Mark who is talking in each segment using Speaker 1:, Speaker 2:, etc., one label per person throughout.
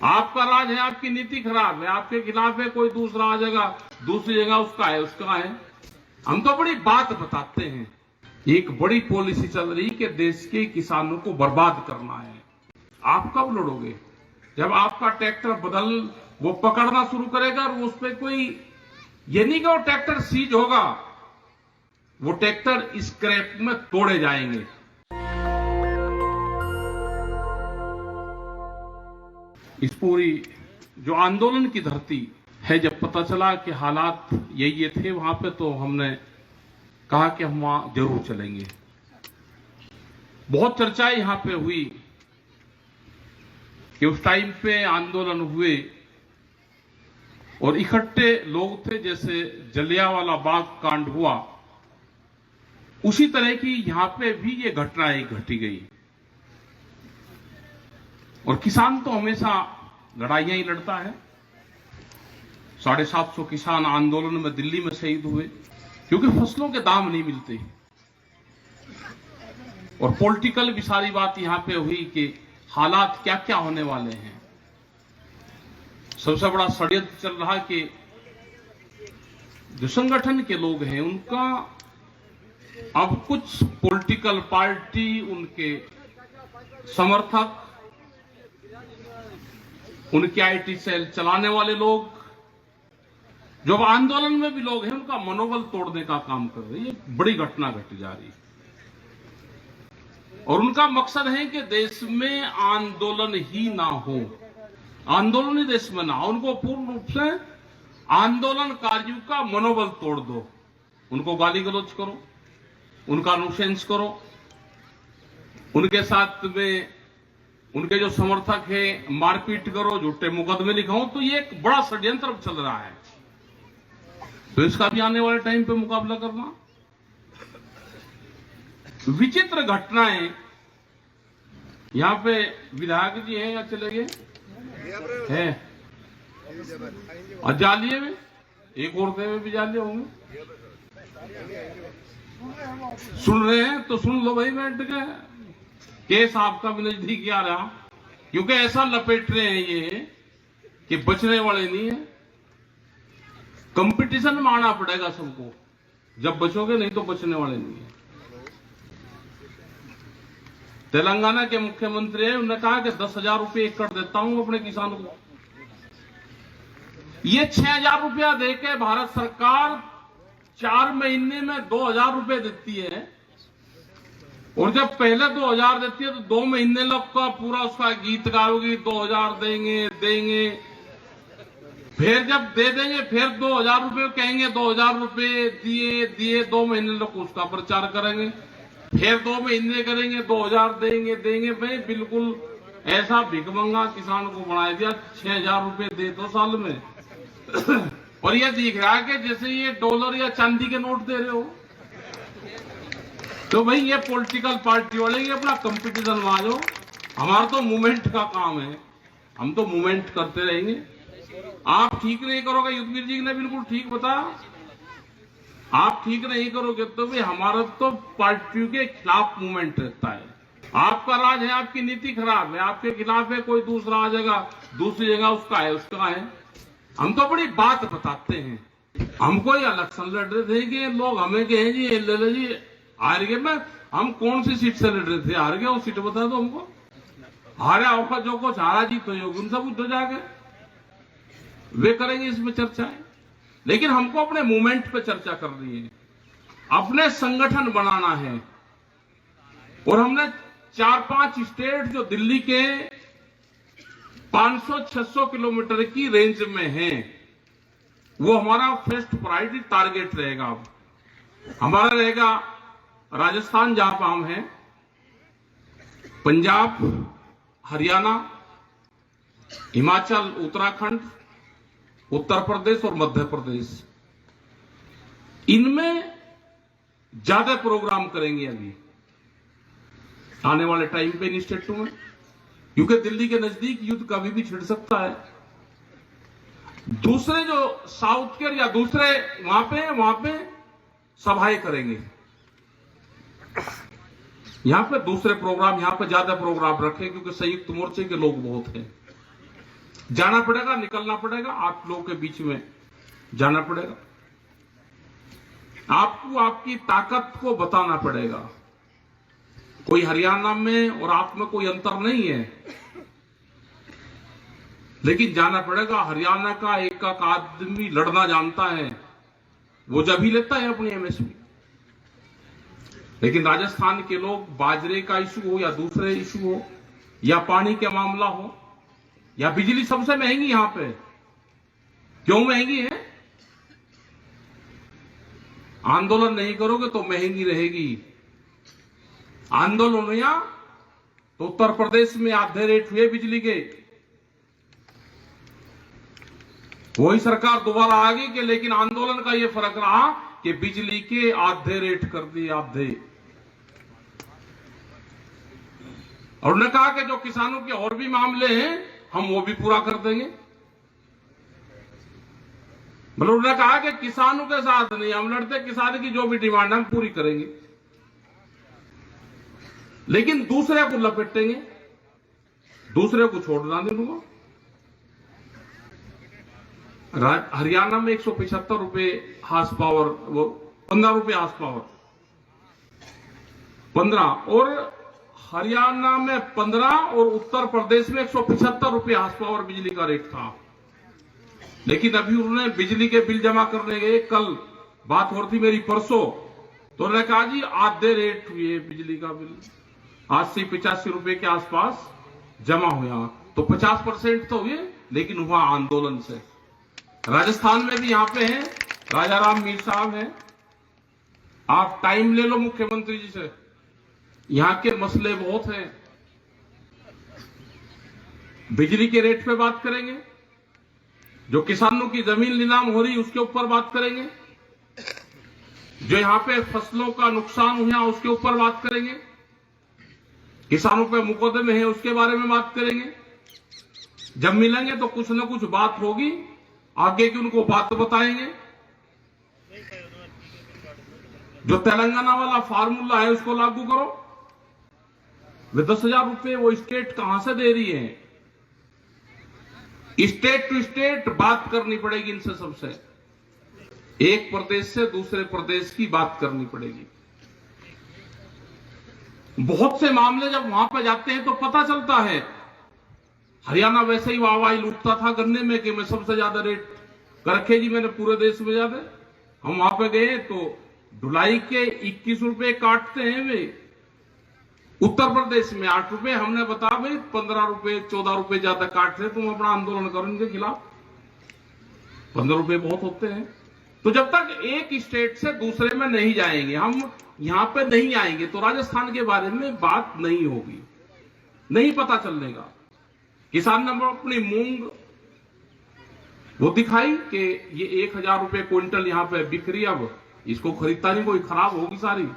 Speaker 1: आपका राज है, आपकी नीति खराब है, आपके खिलाफ है, कोई दूसरा आ जाएगा, दूसरी जगह उसका है। हम तो बड़ी बात बताते हैं। एक बड़ी पॉलिसी चल रही कि देश के किसानों को बर्बाद करना है। आप कब लड़ोगे? जब आपका ट्रैक्टर वो पकड़ना शुरू करेगा और उस पर कोई, ये नहीं कि वो ट्रैक्टर सीज होगा, वो ट्रैक्टर स्क्रैप में तोड़े जाएंगे। इस पूरी जो आंदोलन की धरती है, जब पता चला कि हालात ये थे वहां पे, तो हमने कहा कि हम वहां जरूर चलेंगे। बहुत चर्चाएं यहां पे हुई कि उस टाइम पे आंदोलन हुए और इकट्ठे लोग थे, जैसे जलियांवाला बाग कांड हुआ, उसी तरह की यहां पे भी ये घटनाएं घटी गई। और किसान तो हमेशा लड़ाइयां ही लड़ता है। 750 किसान आंदोलन में दिल्ली में शहीद हुए क्योंकि फसलों के दाम नहीं मिलते। और पॉलिटिकल भी सारी बात यहां पे हुई कि हालात क्या क्या होने वाले हैं। सबसे बड़ा षड्यंत्र चल रहा कि जो संगठन के लोग हैं उनका अब कुछ पॉलिटिकल पार्टी, उनके समर्थक, उनके आईटी सेल चलाने वाले लोग, जो आंदोलन में भी लोग हैं, उनका मनोबल तोड़ने का काम कर रहे हैं। ये बड़ी घटना घटी जा रही है और उनका मकसद है कि देश में आंदोलन ही ना हो, आंदोलन ही देश में ना हो। उनको पूर्ण रूप से आंदोलनकारियों का मनोबल तोड़ दो, उनको गाली गलौज करो, उनका नुसेंस करो, उनके साथ में उनके जो समर्थक है मारपीट करो, झूठे मुकदमे लिखाओ। तो ये एक बड़ा षड्यंत्र चल रहा है, तो इसका भी आने वाले टाइम पे मुकाबला करना। विचित्र घटनाएं यहां पे विधायक जी हैं या चले गए हैं, और जालिए में एक और में भी जालिए होंगे। सुन रहे हैं तो सुन लो भाई बैठ के, केस आपका भी नजदीक आ रहा, क्योंकि ऐसा लपेट रहे हैं ये कि बचने वाले नहीं है। कंपटीशन में आना पड़ेगा सबको, जब बचोगे नहीं तो बचने वाले नहीं है। तेलंगाना के मुख्यमंत्री है, उन्होंने कहा कि 10,000 रुपये एकड़ देता हूं अपने किसानों को। ये 6,000 रुपया देके भारत सरकार 4 महीने में 2,000 रुपये देती है, और जब पहले 2,000 देती है तो 2 महीने लग का पूरा उसका गीत गाओगी, 2,000 देंगे। फिर जब दे देंगे फिर 2,000 रुपये कहेंगे, 2,000 रुपये दिए 2 महीने लोग उसका प्रचार करेंगे, फिर 2 महीने करेंगे, 2,000 देंगे। भाई बिल्कुल ऐसा भिखमंगा किसान को बना दिया। 6,000 रुपये दे 2 साल में और ये दिख रहा है कि जैसे ये डॉलर या चांदी के नोट दे रहे हो। तो भाई ये पॉलिटिकल पार्टी वाले ये अपना कंपटीशन में आ जाओ। हमारा तो मूवमेंट का काम है, हम तो मूवमेंट करते रहेंगे। आप ठीक नहीं करोगे, युद्धवीर जी ने बिल्कुल ठीक बताया, आप ठीक नहीं करोगे तो भाई हमारा तो पार्टियों के खिलाफ मूवमेंट रहता है। आपका राज है, आपकी नीति खराब है, आपके खिलाफ है, कोई दूसरा आ जाएगा, दूसरी जगह उसका है। हम तो बड़ी बात बताते हैं। हम कोई इलेक्शन लड़ रहे थे कि लोग हमें कहें जी ले लो जी, हार गए। मैं हम कौन सी सीट से लड़ रहे थे, हार गए, वो सीट बता दो हमको। हारा होगा जो कुछ हारा जी तो योग उनसे पूछो जाके, वे करेंगे इसमें चर्चाएं। लेकिन हमको अपने मूवमेंट पे चर्चा करनी है, अपने संगठन बनाना है। और हमने 4-5 स्टेट जो दिल्ली के 500-600 किलोमीटर की रेंज में हैं, वो हमारा फर्स्ट प्रायोरिटी टारगेट रहेगा। अब हमारा रहेगा राजस्थान, जहां पर हम हैं, पंजाब, हरियाणा, हिमाचल, उत्तराखंड, उत्तर प्रदेश और मध्य प्रदेश। इनमें ज्यादा प्रोग्राम करेंगे अभी आने वाले टाइम पे इन स्टेटों में, क्योंकि दिल्ली के नजदीक युद्ध कभी भी छिड़ सकता है। दूसरे जो साउथ के या दूसरे वहां पे सभाएं करेंगे, यहां पे दूसरे प्रोग्राम, यहां पे ज्यादा प्रोग्राम रखें, क्योंकि संयुक्त मोर्चे के लोग बहुत हैं। जाना पड़ेगा, निकलना पड़ेगा, आप लोगों के बीच में जाना पड़ेगा, आपको आपकी ताकत को बताना पड़ेगा। कोई हरियाणा में और आप में कोई अंतर नहीं है, लेकिन जाना पड़ेगा। हरियाणा का एक आदमी लड़ना जानता है, वो जब ही लेता है अपनी एमएसपी। लेकिन राजस्थान के लोग बाजरे का इशू हो या दूसरे इशू हो या पानी का मामला हो या बिजली सबसे महंगी यहां पे, क्यों महंगी है? आंदोलन नहीं करोगे तो महंगी रहेगी। आंदोलन हुआ तो उत्तर प्रदेश में आधे रेट हुए बिजली के, वही सरकार दोबारा आ गई कि लेकिन आंदोलन का यह फर्क रहा कि बिजली के आधे रेट कर दिए, आधे। और उन्होंने कहा कि जो किसानों के और भी मामले हैं हम वो भी पूरा कर देंगे। मतलब उन्होंने कहा कि किसानों के साथ नहीं हम लड़ते, किसान की जो भी डिमांड हम पूरी करेंगे, लेकिन दूसरे को लपेटेंगे, दूसरे को छोड़ना नहीं दूंगा। हरियाणा में 175 रुपए हार्स पावर, वो 15 रुपए हार्स पावर, 15, और हरियाणा में 15 और उत्तर प्रदेश में 175 रुपए हार्स पावर बिजली का रेट था। लेकिन अभी उन्होंने बिजली के बिल जमा करने गए, कल बात हो रही थी मेरी परसों, तो उन्होंने कहा जी आधे रेट हुए बिजली का बिल, 80-85 रुपए के आसपास जमा हुआ। तो 50% तो हुए, लेकिन हुआ आंदोलन से। राजस्थान में भी यहां पे हैं राजाराम मीर साहब हैं, आप टाइम ले लो मुख्यमंत्री जी से, यहां के मसले बहुत हैं। बिजली के रेट पे बात करेंगे, जो किसानों की जमीन नीलाम हो रही उसके ऊपर बात करेंगे, जो यहां पे फसलों का नुकसान हुआ उसके ऊपर बात करेंगे, किसानों पे मुकदमे हैं उसके बारे में बात करेंगे। जब मिलेंगे तो कुछ ना कुछ बात होगी, आगे की उनको बात बताएंगे। जो तेलंगाना वाला फार्मूला है उसको लागू करो। वे 10,000 रुपए वो स्टेट कहां से दे रही है? स्टेट टू स्टेट बात करनी पड़ेगी इनसे, सबसे एक प्रदेश से दूसरे प्रदेश की बात करनी पड़ेगी। बहुत से मामले जब वहां पर जाते हैं तो पता चलता है। हरियाणा वैसे ही वाहवाही लूटता था गन्ने में कि मैं सबसे ज्यादा रेट कर रखे जी मैंने पूरे देश में ज्यादा। हम वहां पे गए तो ढुलाई के 21 रुपए काटते हैं वे, उत्तर प्रदेश में 8 रुपए, हमने बताया भाई 15 रुपए 14 रुपए ज्यादा काट रहे, तुम अपना आंदोलन करो इनके खिलाफ, 15 रुपए बहुत होते हैं। तो जब तक एक स्टेट से दूसरे में नहीं जाएंगे, हम यहां पे नहीं आएंगे, तो राजस्थान के बारे में बात नहीं होगी, नहीं पता चलेगा। किसान ने अपनी मूंग वो दिखाई कि ये 1,000 रुपए क्विंटल यहां पे बिक रही, अब इसको खरीदता नहीं कोई, खराब होगी सारी।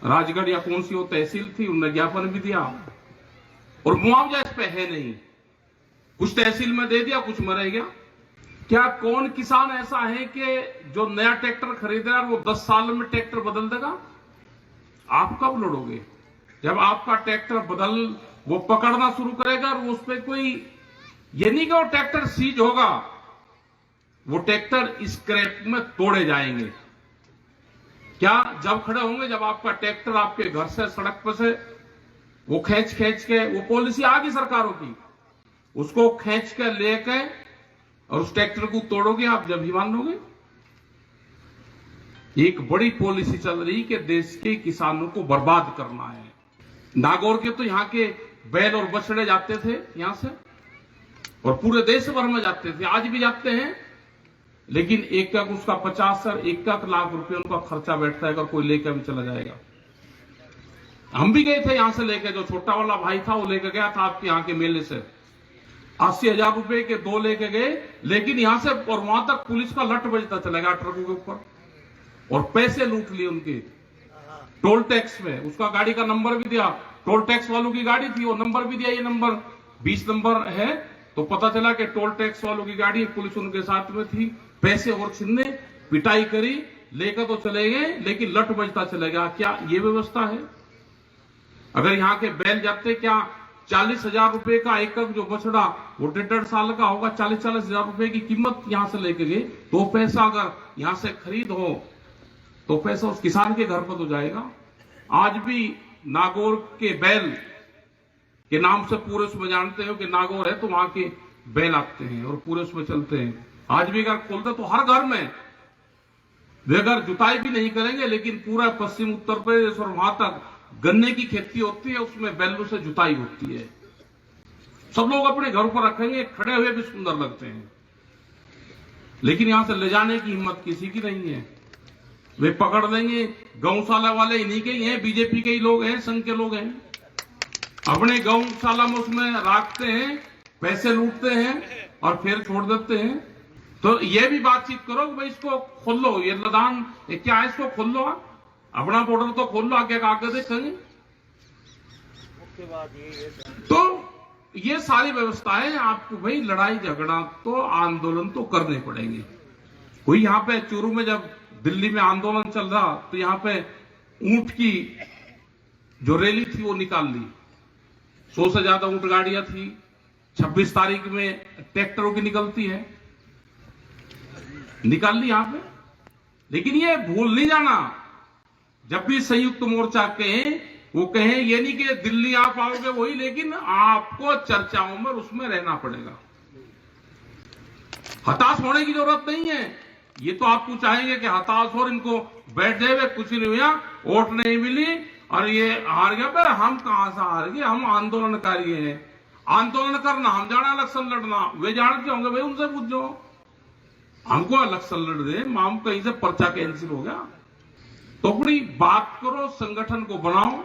Speaker 1: राजगढ़ या कौन सी वो तहसील थी, उन्होंने ज्ञापन भी दिया और मुआवजा इस पे है नहीं, कुछ तहसील में दे दिया, कुछ में रह गया। क्या कौन किसान ऐसा है कि जो नया ट्रैक्टर खरीद रहा है वो 10 साल में ट्रैक्टर बदल देगा? आप कब लड़ोगे? जब आपका ट्रैक्टर वो पकड़ना शुरू करेगा और उस पर कोई, ये नहीं कि वो ट्रैक्टर सीज होगा, वो ट्रैक्टर स्क्रैप में तोड़े जाएंगे। क्या जब खड़े होंगे, जब आपका ट्रैक्टर आपके घर से सड़क पर से वो खींच के, वो पॉलिसी आ गई सरकारों की, उसको खींच के लेके और उस ट्रैक्टर को तोड़ोगे, आप जब ही मान लोगे। एक बड़ी पॉलिसी चल रही कि देश के किसानों को बर्बाद करना है। नागौर के तो यहां के बैल और बछड़े जाते थे यहां से, और पूरे देश भर में जाते थे, आज भी जाते हैं, लेकिन एक उसका 50 और 1 लाख रुपए उनका खर्चा बैठता है अगर कोई लेकर भी चला जाएगा। हम भी गए थे यहां से लेकर, जो छोटा वाला भाई था वो लेकर गया था आपके यहां के मेले से, 80,000 रुपए के 2 लेके गए, लेकिन यहां से और वहां तक पुलिस का लट बजता चला गया ट्रकों के ऊपर, और पैसे लूट लिए उनके टोल टैक्स में। उसका गाड़ी का नंबर भी दिया, टोल टैक्स वालों की गाड़ी थी, वो नंबर भी दिया, ये नंबर 20 नंबर है। तो पता चला कि टोल टैक्स वालों की गाड़ी, पुलिस उनके साथ में थी। पैसे और छीनने, पिटाई करी, लेकर तो चले गए, लेकिन लट बजता चलेगा। क्या ये व्यवस्था है? अगर यहां के बैल जाते, क्या 40,000 रुपए का एक जो बछड़ा वो 1.5 साल का होगा, 40,000 रुपए की कीमत यहां से लेके गए, तो पैसा अगर यहां से खरीद हो तो पैसा उस किसान के घर पर तो जाएगा। आज भी नागौर के बैल के नाम से पूरे उसमें जानते हो कि नागौर है तो वहां के बैल आते हैं और पूरे उसमें चलते हैं। आज भी अगर खोलते तो हर घर में वे अगर जुताई भी नहीं करेंगे, लेकिन पूरा पश्चिम उत्तर प्रदेश और वहां तक गन्ने की खेती होती है, उसमें बैलों से जुताई होती है। सब लोग अपने घर पर रखेंगे, खड़े हुए भी सुंदर लगते हैं, लेकिन यहां से ले जाने की हिम्मत किसी की नहीं है। वे पकड़ लेंगे। गौशाला वाले इन्हीं के ही हैं, बीजेपी के ही लोग हैं, संघ के लोग हैं। अपने गौशाला में उसमें रखते हैं, पैसे लूटते हैं और फिर छोड़ देते हैं। तो ये भी बातचीत करो कि भाई इसको खोल लो, ये लदान ये क्या है, इसको खोल लो, अपना बॉर्डर तो खोल लो, आगे आगे देखेंगे। तो ये सारी व्यवस्थाएं आपको भाई लड़ाई झगड़ा तो आंदोलन तो करने पड़ेंगे। कोई यहां पे चूरू में जब दिल्ली में आंदोलन चल रहा तो यहां पे ऊंट की जो रैली थी वो निकाल ली, 100 से ज्यादा ऊंट गाड़ियां थी। 26 तारीख में ट्रैक्टरों की निकलती है, निकाल ली यहां पे। लेकिन ये भूल नहीं जाना, जब भी संयुक्त मोर्चा कहें वो कहें ये नहीं कि दिल्ली आप आओगे वही, लेकिन आपको चर्चाओं में उसमें रहना पड़ेगा। हताश होने की जरूरत नहीं है। ये तो आपको चाहेंगे कि हताश हो, इनको बैठ जाए, कुछ नहीं हुआ, वोट नहीं मिली और ये हार गया। पर हम कहां से हार गए, हम आंदोलनकारी हैं। आंदोलन करना, हम जाना इलेक्शन लड़ना, वे जानते होंगे भाई, उनसे पूछो। हमको इलेक्शन लड़ दे, हम कहीं से पर्चा कैंसिल हो गया। तो अपनी बात करो, संगठन को बनाओ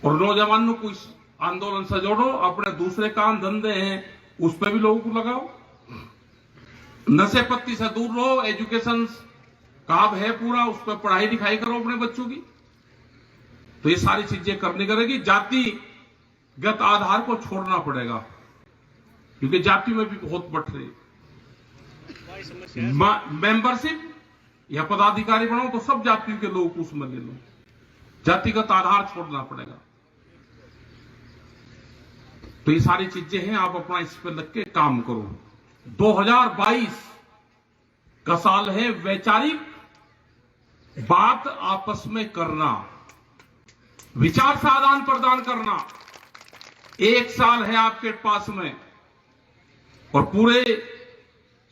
Speaker 1: और नौजवानों को इस आंदोलन से जोड़ो। अपने दूसरे काम धंधे हैं उस पर भी लोगों को लगाओ। नशे पत्ती से दूर रहो, एजुकेशन काम है पूरा, उस पर पढ़ाई लिखाई करो अपने बच्चों की। तो ये सारी चीजें करनी करेगी। जातिगत आधार को छोड़ना पड़ेगा, क्योंकि जाति में भी बहुत बट रही। मेंबरशिप या पदाधिकारी बनाओ तो सब जातियों के लोग उसमें ले लो, जातिगत आधार छोड़ना पड़ेगा। तो ये सारी चीजें हैं, आप अपना इस पर लग के काम करो। 2022 का साल है वैचारिक बात आपस में करना, विचार से आदान प्रदान करना। एक साल है आपके पास में और पूरे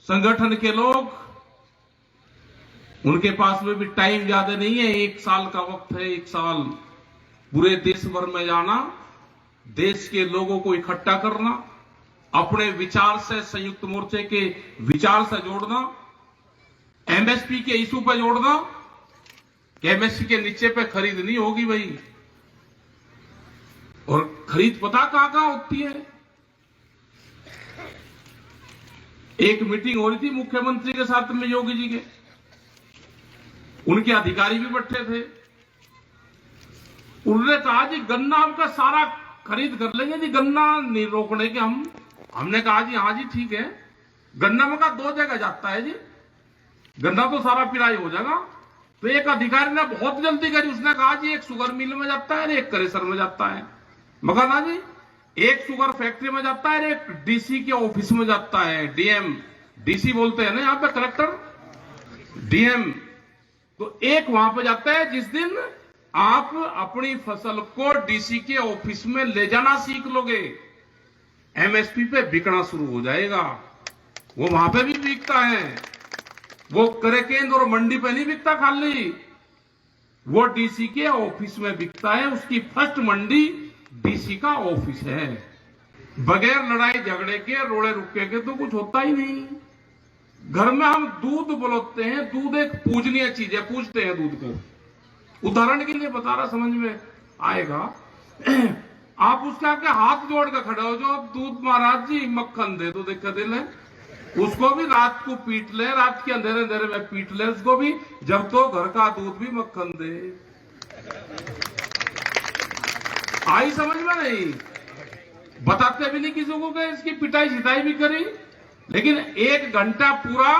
Speaker 1: संगठन के लोग, उनके पास में भी टाइम ज्यादा नहीं है। 1 साल का वक्त है। 1 साल पूरे देश भर में जाना, देश के लोगों को इकट्ठा करना, अपने विचार से संयुक्त मोर्चे के विचार से जोड़ना, एमएसपी के इशू पर जोड़ना कि एमएसपी के नीचे पे खरीद नहीं होगी भाई। और खरीद पता कहां होती है। एक मीटिंग हो रही थी मुख्यमंत्री के साथ में, योगी जी के, उनके अधिकारी भी बैठे थे। उन्होंने कहा जी गन्ना आपका सारा खरीद कर लेंगे जी, गन्ना नहीं रोकने के हम। हमने कहा जी हाँ जी ठीक है। गन्ना में का 2 जगह जाता है जी, गन्ना तो सारा पिराई हो जाएगा। तो एक अधिकारी ने बहुत जल्दी करी, उसने कहा जी एक शुगर मिल में जाता है, एक क्रेशर में जाता है। मगर ना जी, एक शुगर फैक्ट्री में जाता है, एक डीसी के ऑफिस में जाता है। डीएम, डीसी बोलते हैं ना यहाँ पे, कलेक्टर, डीएम। तो एक वहां पे जाता है। जिस दिन आप अपनी फसल को डीसी के ऑफिस में ले जाना सीख लोगे, एमएसपी पे बिकना शुरू हो जाएगा। वो वहां पे भी बिकता है, वो क्रय केंद्र और मंडी पे नहीं बिकता खाली, वो डीसी के ऑफिस में बिकता है। उसकी फर्स्ट मंडी डीसी का ऑफिस है। बगैर लड़ाई झगड़े के, रोड़े रुके के तो कुछ होता ही नहीं। घर में हम दूध बोलते हैं, दूध एक पूजनीय चीज है, पूजते हैं दूध को। उदाहरण के लिए बता रहा, समझ में आएगा। आप उसके आगे हाथ जोड़ कर खड़े हो, जो दूध महाराज जी मक्खन दे दो, देखा दिल है, उसको भी रात को पीट ले, रात के अंधेरे अंधेरे में पीट ले उसको भी, जब तो घर का दूध भी मक्खन दे। आई समझ में नहीं, बताते भी नहीं किसी को कि इसकी पिटाई छिटाई भी करी। लेकिन 1 घंटा पूरा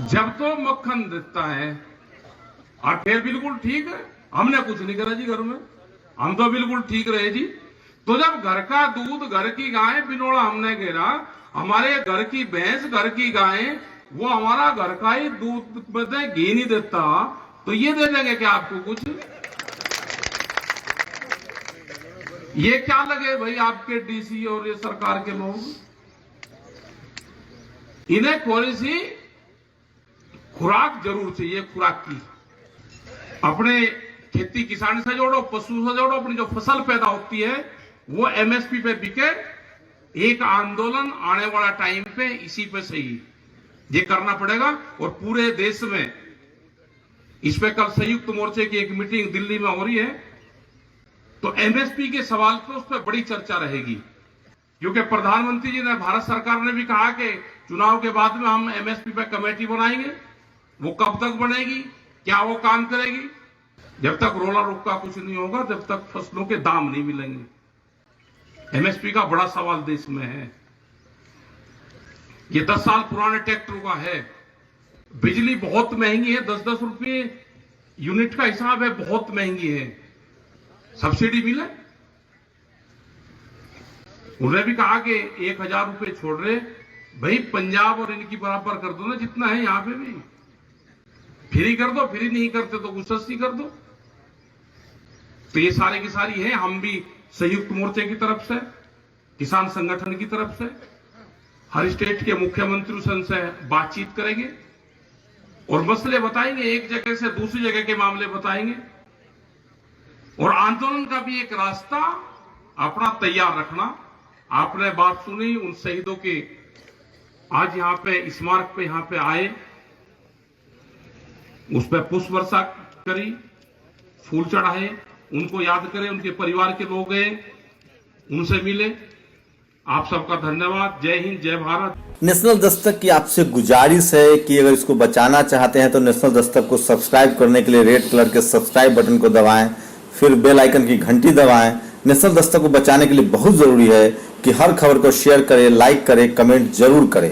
Speaker 1: जब तो मक्खन देता है और फिर बिल्कुल ठीक है, हमने कुछ नहीं करा जी घर में। हम तो बिल्कुल ठीक रहे जी। तो जब घर का दूध, घर की गाय बिनोड़ा हमने घेरा, हमारे घर की भैंस, घर की गाय, वो हमारा घर का ही दूध में घी नहीं देता, तो ये दे देंगे क्या आपको कुछ? ये क्या लगे भाई आपके डीसी और ये सरकार के लोग? इन्हें थोड़ी सी खुराक जरूर चाहिए, खुराक की। अपने खेती किसान से जोड़ो, पशु से जोड़ो, अपनी जो फसल पैदा होती है वो एमएसपी पे बिके। एक आंदोलन आने वाला टाइम पे इसी पे सही ये करना पड़ेगा। और पूरे देश में इस पे कल संयुक्त मोर्चे की एक मीटिंग दिल्ली में हो रही है, तो एमएसपी के सवाल पे उस पर बड़ी चर्चा रहेगी, क्योंकि प्रधानमंत्री जी ने, भारत सरकार ने भी कहा कि चुनाव के बाद में हम एमएसपी पे कमेटी बनाएंगे। वो कब तक बनेगी, क्या वो काम करेगी? जब तक रोला रोका कुछ नहीं होगा, जब तक फसलों के दाम नहीं मिलेंगे। एमएसपी का बड़ा सवाल देश में है। ये 10 साल पुराने ट्रैक्टरों का है। बिजली बहुत महंगी है, 10-10 रुपये यूनिट का हिसाब है, बहुत महंगी है। सब्सिडी मिले। उन्होंने भी कहा कि 1000 रुपये छोड़ रहे भाई, पंजाब और इनकी बराबर कर दो ना, जितना है यहां पे भी फ्री कर दो। फ्री नहीं करते तो कुछ सस्ती कर दो। तो ये सारे की सारी है। हम भी संयुक्त मोर्चे की तरफ से, किसान संगठन की तरफ से, हर स्टेट के मुख्यमंत्री से बातचीत करेंगे और मसले बताएंगे, एक जगह से दूसरी जगह के मामले बताएंगे। और आंदोलन का भी एक रास्ता अपना तैयार रखना। आपने बात सुनी उन शहीदों के, आज यहां पे स्मारक पे यहां पे आए, उस पर पुष्प वर्षा करी, फूल चढ़ाए, उनको याद करें, उनके परिवार के लोग गए, उनसे मिले। आप सबका धन्यवाद। जय हिंद, जय भारत।
Speaker 2: नेशनल दस्तक की आपसे गुजारिश है कि अगर इसको बचाना चाहते हैं तो नेशनल दस्तक को सब्सक्राइब करने के लिए रेड कलर के सब्सक्राइब बटन को दबाएं, फिर बेल आइकन की घंटी दबाएं। नेशनल दस्तक को बचाने के लिए बहुत जरूरी है कि हर खबर को शेयर करें, लाइक करें, कमेंट जरूर करें।